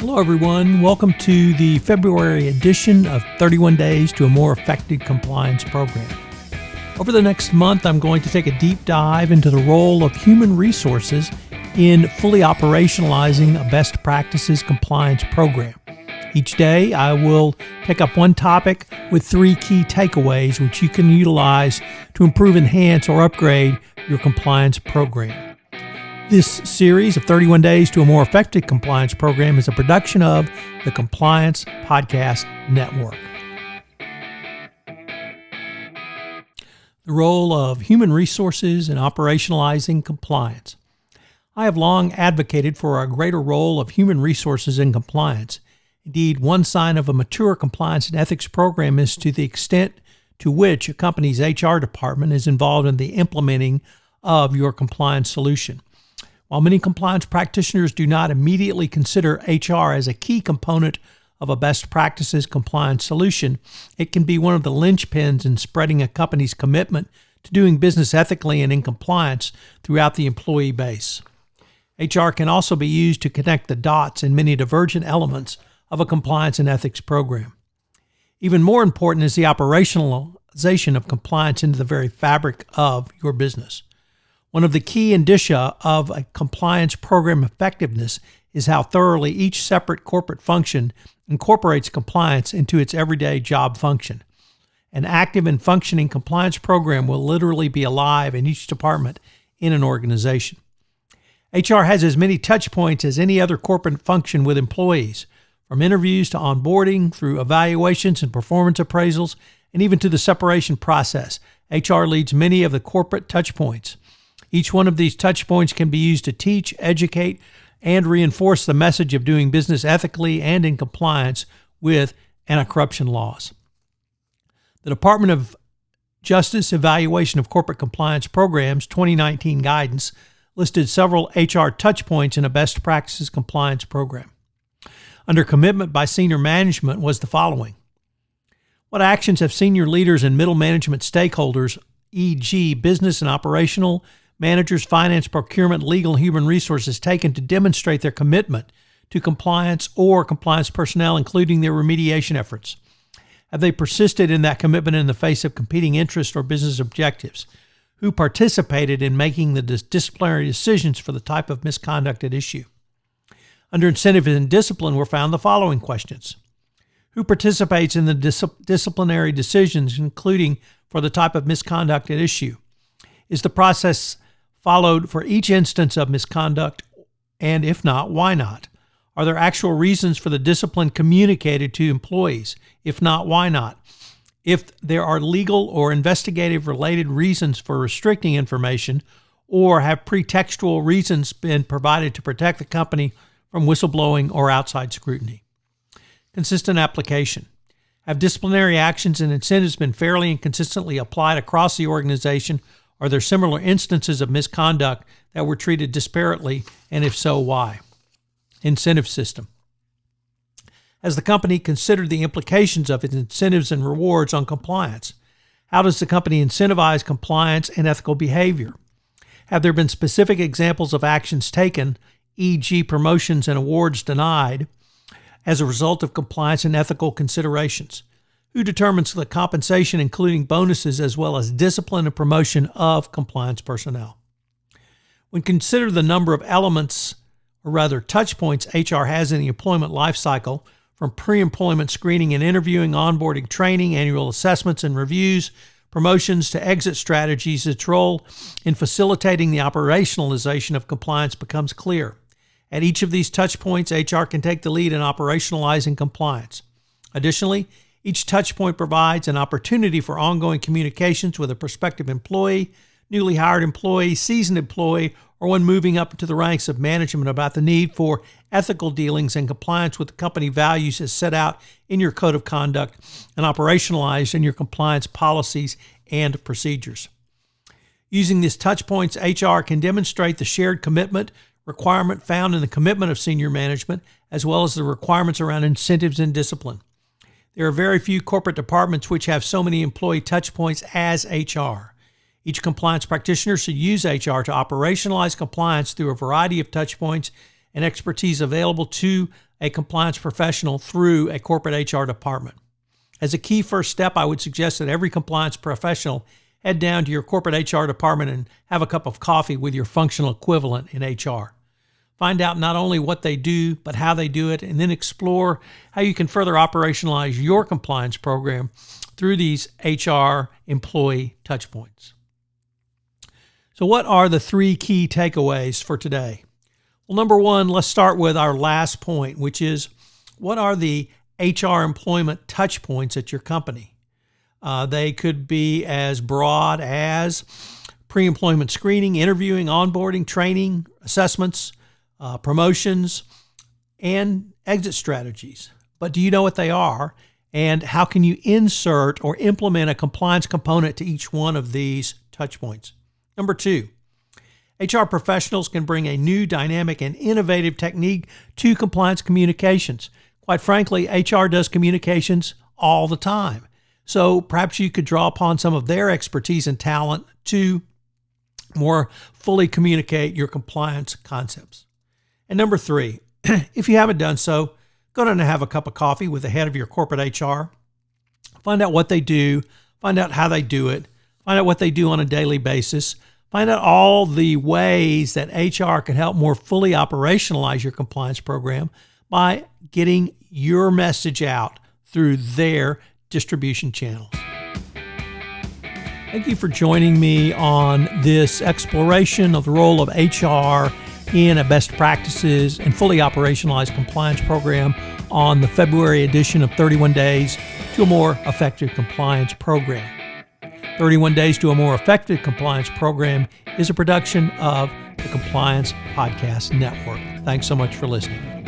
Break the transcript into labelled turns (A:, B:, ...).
A: Hello, everyone. Welcome to the February edition of 31 Days to a More Effective Compliance Program. Over the next month, I'm going to take a deep dive into the role of human resources in fully operationalizing a best practices compliance program. Each day, I will pick up one topic with three key takeaways which you can utilize to improve, enhance, or upgrade your compliance program. This series of 31 Days to a More Effective Compliance Program is a production of the Compliance Podcast Network. The role of human resources in operationalizing compliance. I have long advocated for a greater role of human resources in compliance. Indeed, one sign of a mature compliance and ethics program is to the extent to which a company's HR department is involved in the implementing of your compliance solution. While many compliance practitioners do not immediately consider HR as a key component of a best practices compliance solution, it can be one of the linchpins in spreading a company's commitment to doing business ethically and in compliance throughout the employee base. HR can also be used to connect the dots in many divergent elements of a compliance and ethics program. Even more important is the operationalization of compliance into the very fabric of your business. One of the key indicia of a compliance program effectiveness is how thoroughly each separate corporate function incorporates compliance into its everyday job function. An active and functioning compliance program will literally be alive in each department in an organization. HR has as many touch points as any other corporate function with employees, from interviews to onboarding, through evaluations and performance appraisals, and even to the separation process. HR leads many of the corporate touch points. Each one of these touch points can be used to teach, educate, and reinforce the message of doing business ethically and in compliance with anti-corruption laws. The Department of Justice Evaluation of Corporate Compliance Programs 2019 guidance listed several HR touch points in a best practices compliance program. Under commitment by senior management was the following. What actions have senior leaders and middle management stakeholders, e.g. business and operational managers, finance, procurement, legal, and human resources, taken to demonstrate their commitment to compliance or compliance personnel, including their remediation efforts? Have they persisted in that commitment in the face of competing interests or business objectives? Who participated in making the disciplinary decisions for the type of misconduct at issue? Under incentive and discipline were found the following questions. Who participates in the disciplinary decisions, including for the type of misconduct at issue? Is the process followed for each instance of misconduct, and if not, why not? Are there actual reasons for the discipline communicated to employees? If not, why not? If there are legal or investigative related reasons for restricting information, or have pretextual reasons been provided to protect the company from whistleblowing or outside scrutiny? Consistent application. Have disciplinary actions and incentives been fairly and consistently applied across the organization? Are there similar instances of misconduct that were treated disparately, and if so, why? Incentive system. Has the company considered the implications of its incentives and rewards on compliance? How does the company incentivize compliance and ethical behavior? Have there been specific examples of actions taken, e.g. promotions and awards denied, as a result of compliance and ethical considerations? Who determines the compensation, including bonuses, as well as discipline and promotion of compliance personnel? When considered the number of elements, or rather touch points, HR has in the employment life cycle, from pre-employment screening and interviewing, onboarding, training, annual assessments and reviews, promotions to exit strategies, its role in facilitating the operationalization of compliance becomes clear. At each of these touch points, HR can take the lead in operationalizing compliance. Additionally, each touch point provides an opportunity for ongoing communications with a prospective employee, newly hired employee, seasoned employee, or one moving up into the ranks of management about the need for ethical dealings and compliance with the company values as set out in your code of conduct and operationalized in your compliance policies and procedures. Using these touch points, HR can demonstrate the shared commitment requirement found in the commitment of senior management, as well as the requirements around incentives and discipline. There are very few corporate departments which have so many employee touch points as HR. Each compliance practitioner should use HR to operationalize compliance through a variety of touch points and expertise available to a compliance professional through a corporate HR department. As a key first step, I would suggest that every compliance professional head down to your corporate HR department and have a cup of coffee with your functional equivalent in HR. Find out not only what they do, but how they do it, and then explore how you can further operationalize your compliance program through these HR employee touchpoints. So what are the 3 key takeaways for today? Well, number 1, let's start with our last point, which is what are the HR employment touchpoints at your company? They could be as broad as pre-employment screening, interviewing, onboarding, training, assessments, promotions, and exit strategies. But do you know what they are? And how can you insert or implement a compliance component to each one of these touch points? Number 2, HR professionals can bring a new, dynamic, and innovative technique to compliance communications. Quite frankly, HR does communications all the time. So perhaps you could draw upon some of their expertise and talent to more fully communicate your compliance concepts. And number 3, if you haven't done so, go down and have a cup of coffee with the head of your corporate HR. Find out what they do, find out how they do it, find out what they do on a daily basis, find out all the ways that HR can help more fully operationalize your compliance program by getting your message out through their distribution channels. Thank you for joining me on this exploration of the role of HR in a best practices and fully operationalized compliance program on the February edition of 31 Days to a More Effective Compliance Program. 31 Days to a More Effective Compliance Program is a production of the Compliance Podcast Network. Thanks so much for listening.